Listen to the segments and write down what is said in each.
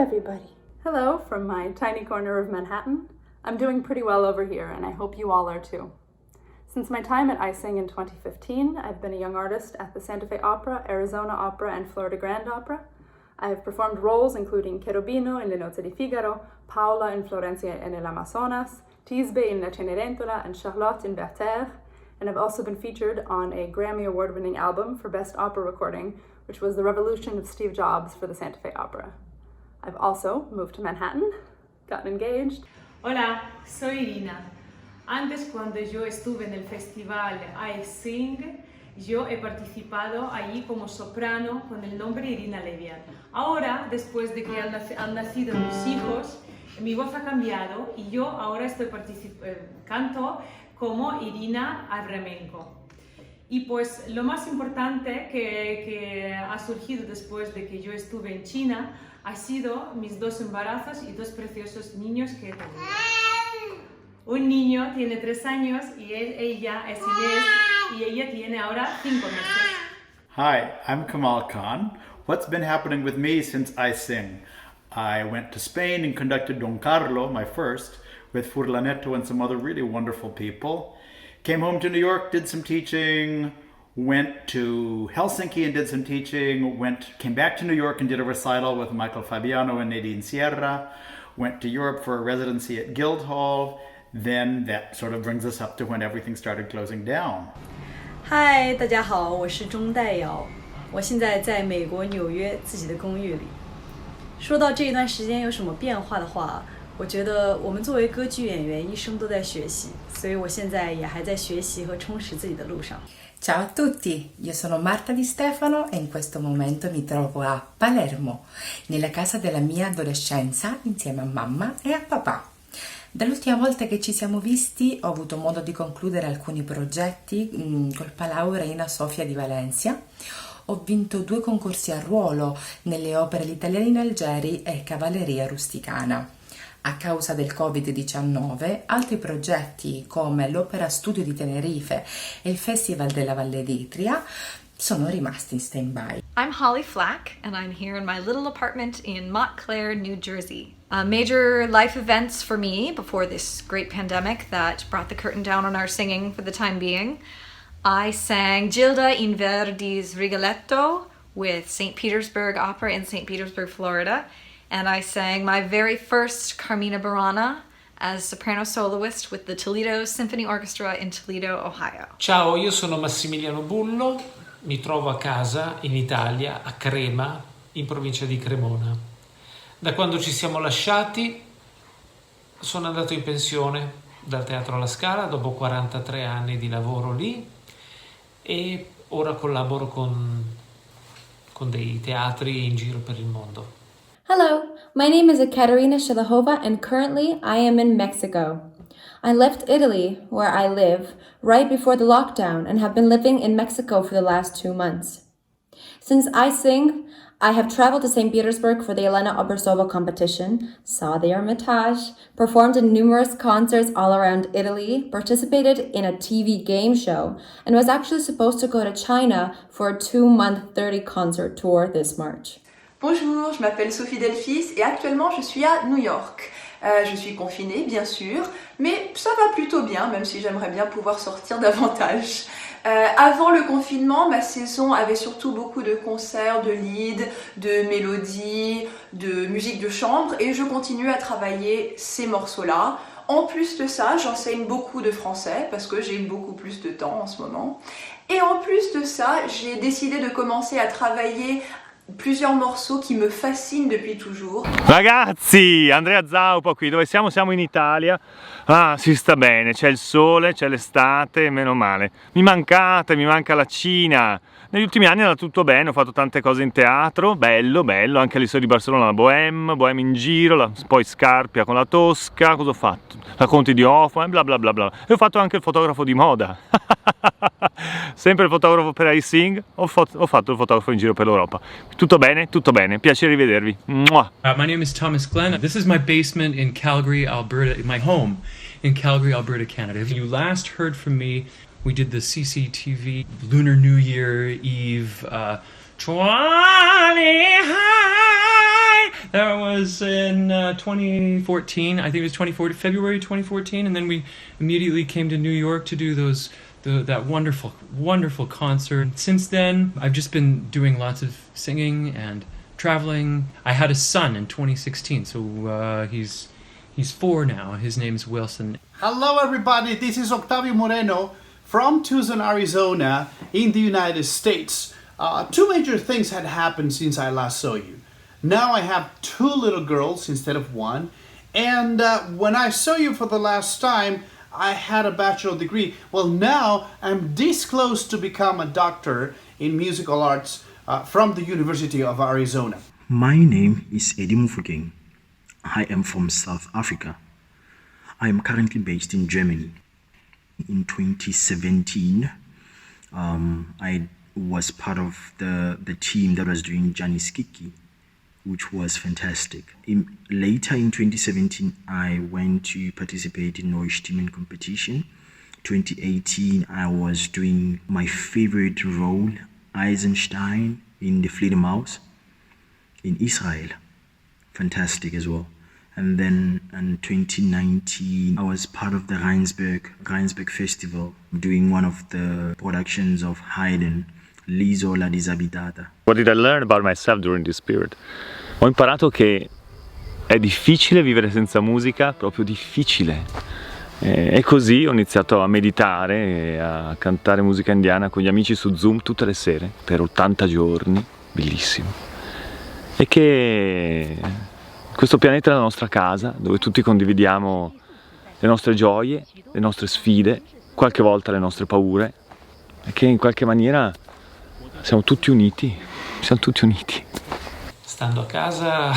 everybody. Hello from my tiny corner of Manhattan. I'm doing pretty well over here, and I hope you all are too. Since my time at iSING in 2015, I've been a young artist at the Santa Fe Opera, Arizona Opera, and Florida Grand Opera. I have performed roles including Cherubino in Le Nozze di Figaro, Paola in Florencia e nell'Amazonas, Tisbe in La Cenerentola, and Charlotte in Werther, and I've also been featured on a Grammy Award-winning album for Best Opera Recording, which was The Revolution of Steve Jobs for the Santa Fe Opera. I've also moved to Manhattan, gotten engaged. Hola, soy Irina. Antes, cuando yo estuve en el festival iSING, yo he participado allí como soprano con el nombre Irina Leviat. Ahora, después de que han nacido mis hijos, mi voz ha cambiado y yo ahora canto como Irina Avremenko. Y pues lo más importante que ha surgido después de que yo estuve en China ha sido mis 2 embarazos y 2 preciosos niños que he tenido. Un niño tiene 3 años y ella es Inés y ella tiene ahora 5 meses. Hi, I'm Kamal Khan. What's been happening with me since iSING? I went to Spain and conducted Don Carlo, my first, with Furlanetto and some other really wonderful people. Came home to New York, did some teaching, went to Helsinki and did some teaching, came back to New York and did a recital with Michael Fabiano and Nadine Sierra, went to Europe for a residency at Guildhall. Then that sort of brings us up to when everything started closing down. Hi, 大家好，我是钟代瑶，我现在在美国纽约自己的公寓里。说到这一段时间有什么变化的话，我觉得我们作为歌剧演员一生都在学习，所以我现在也还在学习和充实自己的路上。Ciao a tutti, io sono Marta Di Stefano e in questo momento mi trovo a Palermo, nella casa della mia adolescenza insieme a mamma e a papà. Dall'ultima volta che ci siamo visti ho avuto modo di concludere alcuni progetti col Palau Reina Sofia di Valencia. Ho vinto 2 concorsi a ruolo nelle opere Gli Italiani in Algeri e Cavalleria Rusticana. A causa del Covid-19, altri progetti come l'Opera Studio di Tenerife e il Festival della Valle d'Itria sono rimasti in stand-by. I'm Holly Flack, and I'm here in my little apartment in Montclair, New Jersey. Major life events for me before this great pandemic that brought the curtain down on our singing for the time being. I sang Gilda in Verdi's Rigoletto with St. Petersburg Opera in St. Petersburg, Florida, and I sang my very first Carmina Burana as soprano soloist with the Toledo Symphony Orchestra in Toledo, Ohio. Ciao, io sono Massimiliano Bullo, mi trovo a casa in Italia, a Crema, in provincia di Cremona. Da quando ci siamo lasciati sono andato in pensione dal Teatro alla Scala dopo 43 anni di lavoro lì e ora collaboro con dei teatri in giro per il mondo. Hello, my name is Ekaterina Shalahova and currently I am in Mexico. I left Italy, where I live, right before the lockdown and have been living in Mexico for the last 2 months. Since iSING, I have traveled to St. Petersburg for the Elena Obrasova competition, saw the Hermitage, performed in numerous concerts all around Italy, participated in a TV game show, and was actually supposed to go to China for a 2-month 30-concert tour this March. Bonjour, je m'appelle Sophie Delphis et actuellement je suis à New York. Je suis confinée bien sûr, mais ça va plutôt bien, même si j'aimerais bien pouvoir sortir davantage. Avant le confinement, ma saison avait surtout beaucoup de concerts, de lead, de mélodies, de musique de chambre et je continue à travailler ces morceaux-là. En plus de ça, j'enseigne beaucoup de français parce que j'ai beaucoup plus de temps en ce moment. Et en plus de ça, j'ai décidé de commencer à travailler plusieurs morceaux qui me fascinent depuis toujours. Ragazzi, Andrea Zaupa qui, dove siamo? Siamo in Italia. Ah, si sta bene, c'è il sole, c'è l'estate, meno male. Mi mancate, mi manca la Cina. Negli ultimi anni è andato tutto bene, ho fatto tante cose in teatro, bello, bello, anche all'Isola di Barcellona, la Bohème in giro, poi Scarpia con la Tosca, cosa ho fatto? La Conti di Offa, bla bla bla bla. E ho fatto anche il fotografo di moda. Sempre il fotografo per iSING, ho fatto il fotografo in giro per l'Europa. Tutto bene, piacere rivedervi. My name is Thomas Glenn. This is my basement in Calgary, Alberta, my home in Calgary, Alberta, Canada. If you last heard from me, we did the CCTV Lunar New Year Eve High That was in 2014. I think it was February 2014, and then we immediately came to New York to do that wonderful concert. Since then, I've just been doing lots of singing and traveling. I had a son in 2016, so he's 4 now. His name's Wilson. Hello everybody, this is Octavio Moreno from Tucson, Arizona in the United States. 2 major things had happened since I last saw you. Now I have 2 little girls instead of 1, and when I saw you for the last time, I had a bachelor degree. Well, now I'm this close to become a doctor in musical arts from the University of Arizona. My name is Eddie Mufugeng. I am from South Africa. I am currently based in Germany. In 2017, I was part of the team that was doing Janis Kiki, which was fantastic. Later in 2017, I went to participate in Neustimmen competition. 2018, I was doing my favorite role, Eisenstein, in the Fledermaus in Israel. Fantastic as well. And then in 2019, I was part of the Rheinsberg Festival, doing one of the productions of Haydn, L'isola disabitata. What did I learn about myself during this period? Ho imparato che è difficile vivere senza musica, proprio difficile. E così ho iniziato a meditare e a cantare musica indiana con gli amici su Zoom tutte le sere, per 80 giorni, bellissimo. E che questo pianeta è la nostra casa, dove tutti condividiamo le nostre gioie, le nostre sfide, qualche volta le nostre paure, e che in qualche maniera siamo tutti uniti. Stando a casa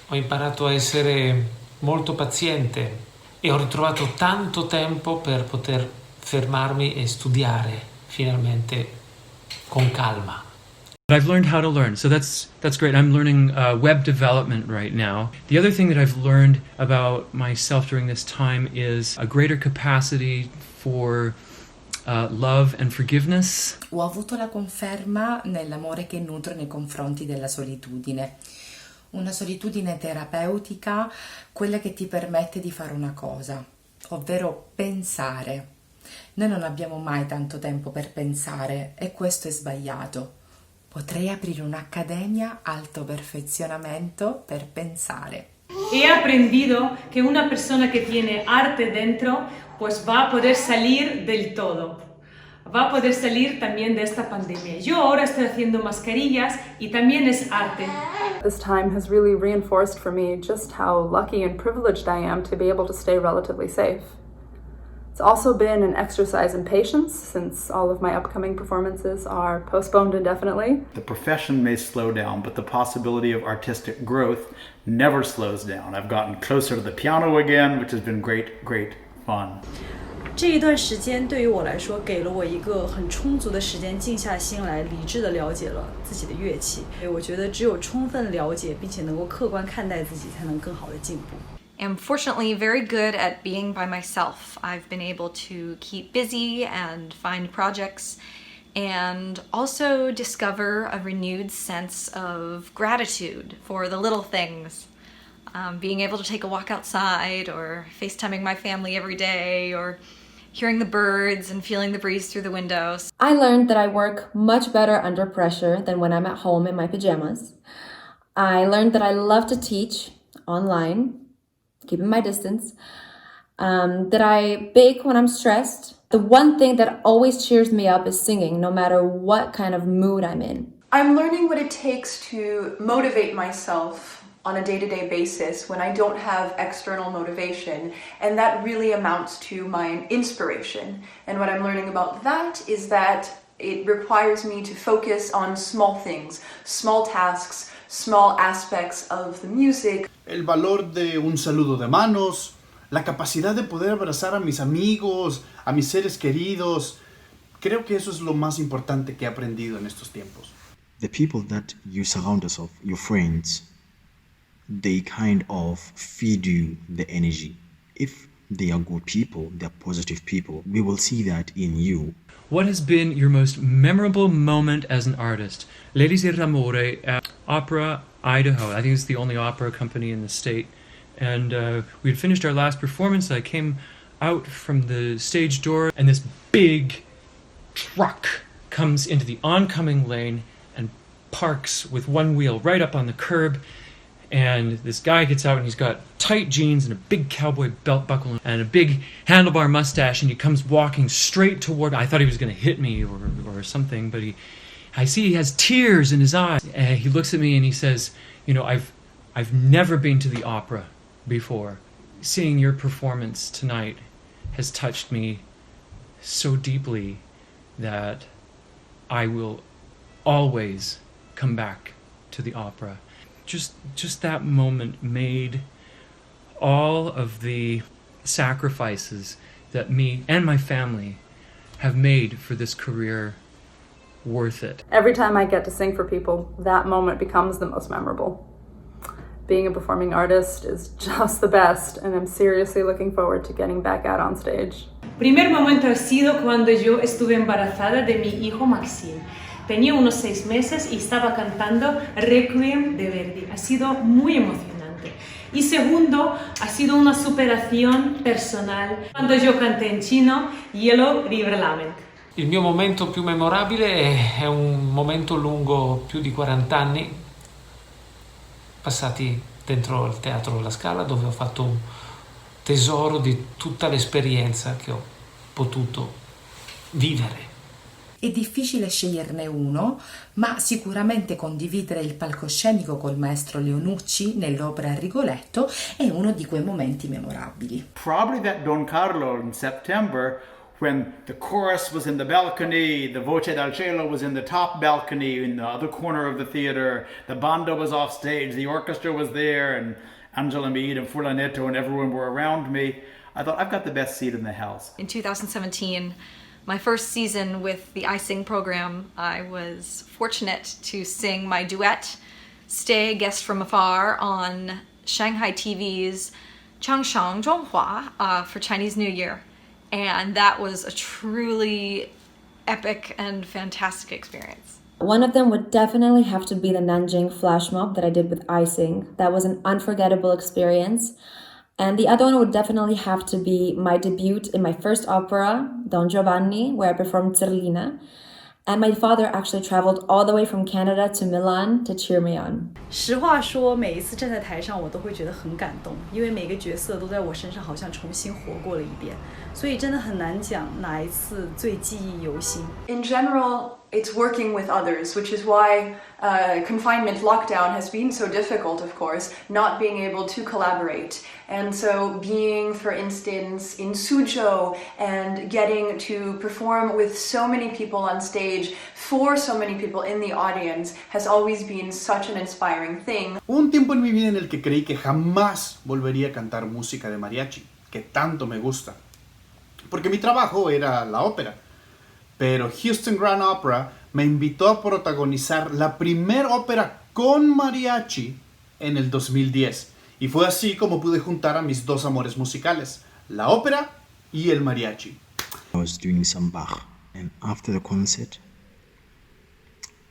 ho imparato a essere molto paziente e ho ritrovato tanto tempo per poter fermarmi e studiare finalmente con calma. I've learned how to learn, so that's great. I'm learning web development right now. The other thing that I've learned about myself during this time is a greater capacity for love and forgiveness. Ho avuto la conferma nell'amore che nutro nei confronti della solitudine. Una solitudine terapeutica, quella che ti permette di fare una cosa, ovvero pensare. Noi non abbiamo mai tanto tempo per pensare e questo è sbagliato. Potrei aprire un'accademia alto perfezionamento per pensare. He aprendido que una persona que tiene arte dentro, pues va a poder salir del todo. Va a poder salir también de esta pandemia. Yo ahora estoy haciendo mascarillas y también es arte. This time has really reinforced for me just how lucky and privileged I am to be able to stay relatively safe. It's also been an exercise in patience, since all of my upcoming performances are postponed indefinitely. The profession may slow down, but the possibility of artistic growth never slows down. I've gotten closer to the piano again, which has been great fun. 这一段时间对于我来说，给了我一个很充足的时间，静下心来，理智地了解了自己的乐器。我觉得只有充分了解，并且能够客观看待自己，才能更好的进步。I'm fortunately very good at being by myself. I've been able to keep busy and find projects and also discover a renewed sense of gratitude for the little things. Being able to take a walk outside or FaceTiming my family every day or hearing the birds and feeling the breeze through the windows. I learned that I work much better under pressure than when I'm at home in my pajamas. I learned that I love to teach online, keeping my distance, that I bake when I'm stressed. The one thing that always cheers me up is singing, no matter what kind of mood I'm in. I'm learning what it takes to motivate myself on a day-to-day basis when I don't have external motivation, and that really amounts to my inspiration. And what I'm learning about that is that it requires me to focus on small things, small tasks, small aspects of the music. El valor de un saludo de manos, la capacidad de poder abrazar a mis amigos, a mis seres queridos. Creo que eso es lo más importante que he aprendido en estos tiempos. The people that you surround yourself, your friends, they kind of feed you the energy. If they are good people, they are positive people, we will see that in you. What has been your most memorable moment as an artist? Ladies e Ramore, Opera Idaho. I think it's the only opera company in the state. And we had finished our last performance. I came out from the stage door, and this big truck comes into the oncoming lane and parks with one wheel right up on the curb. And this guy gets out, and he's got tight jeans and a big cowboy belt buckle and a big handlebar mustache, and he comes walking straight toward me. I thought he was going to hit me or something, but I see he has tears in his eyes. And he looks at me and he says, you know, I've never been to the opera before. Seeing your performance tonight has touched me so deeply that I will always come back to the opera. Just that moment made all of the sacrifices that me and my family have made for this career worth it. Every time I get to sing for people, that moment becomes the most memorable. Being a performing artist is just the best, and I'm seriously looking forward to getting back out on stage. Primer momento ha sido cuando yo estuve embarazada de mi hijo Maxim. Tenía unos 6 meses y estaba cantando Requiem de Verdi. Ha sido muy emocionante. Y segundo, ha sido una superación personal quando yo canté in chino Yellow River Lament. Il mio momento più memorabile è un momento lungo più di 40 anni, passati dentro il Teatro La Scala, dove ho fatto un tesoro di tutta l'esperienza che ho potuto vivere. È difficile sceglierne uno, ma sicuramente condividere il palcoscenico col maestro Leonucci nell'opera Rigoletto è uno di quei momenti memorabili. Probably that Don Carlo in September, when the chorus was in the balcony, the Voce dal Cielo was in the top balcony in the other corner of the theater, the banda was off stage, the orchestra was there, and Angela Meade and Furlanetto and everyone were around me. I thought, I've got the best seat in the house. In 2017, my first season with the iSING program, I was fortunate to sing my duet, Stay Guest from Afar, on Shanghai TV's Changshang Zhonghua for Chinese New Year. And that was a truly epic and fantastic experience. One of them would definitely have to be the Nanjing flash mob that I did with iSING. That was an unforgettable experience. And the other one would definitely have to be my debut in my first opera, Don Giovanni, where I performed Zerlina. And my father actually traveled all the way from Canada to Milan to cheer me on. 实话说，每一次站在台上，我都会觉得很感动，因为每个角色都在我身上好像重新活过了一遍，所以真的很难讲哪一次最记忆犹新。In general, it's working with others, which is why confinement lockdown has been so difficult, of course, not being able to collaborate. And so being, for instance, in Suzhou and getting to perform with so many people on stage, for so many people in the audience, has always been such an inspiring thing. Hubo un tiempo en mi vida en el que creí que jamás volvería a cantar música de mariachi, que tanto me gusta, porque mi trabajo era la ópera. Pero Houston Grand Opera me invitó a protagonizar la primera ópera con mariachi en el 2010. Y fue así como pude juntar a mis dos amores musicales, la ópera y el mariachi. I was doing some Bach, and after the concert,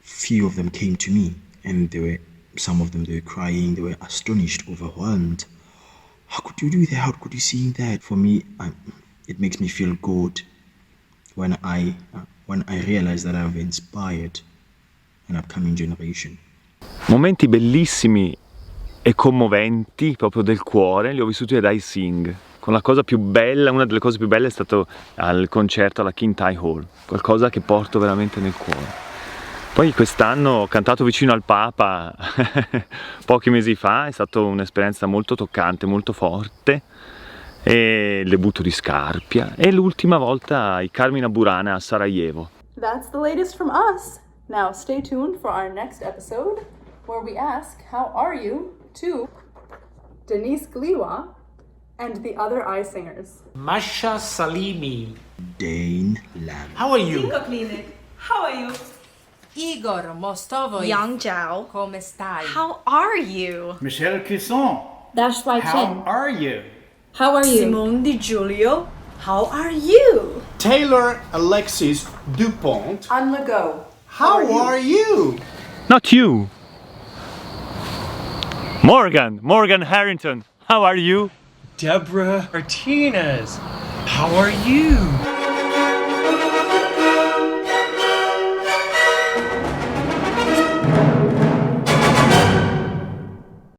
few of them came to me, and some of them were crying, they were astonished, overwhelmed. How could you do that? How could you sing that? For me, it makes me feel good when I realize that I've inspired an upcoming generation. Momenti bellissimi e commoventi proprio del cuore li ho vissuti ad iSING. Con la cosa più bella, una delle cose più belle è stato al concerto alla King Tai Hall, qualcosa che porto veramente nel cuore. Poi quest'anno ho cantato vicino al Papa pochi mesi fa, è stata un'esperienza molto toccante, molto forte, e il debutto di Scarpia, e l'ultima volta i Carmina Burana a Sarajevo. That's the latest from us. Now stay tuned for our next episode, where we ask, how are you, to Denise Gliwa and the other iSingers. Masha Salimi. Dane Lam. How are you? Clinic. How are you? Igor Mostovoy. Yang Zhao, Come stai? how are you? Michel Clisson, That's right, how Chen. are you? How are you? Simone Di Giulio, how are you? Taylor Alexis Dupont, Anne Legault. how are you? Not you! Morgan Harrington, how are you? Deborah Martinez, how are you?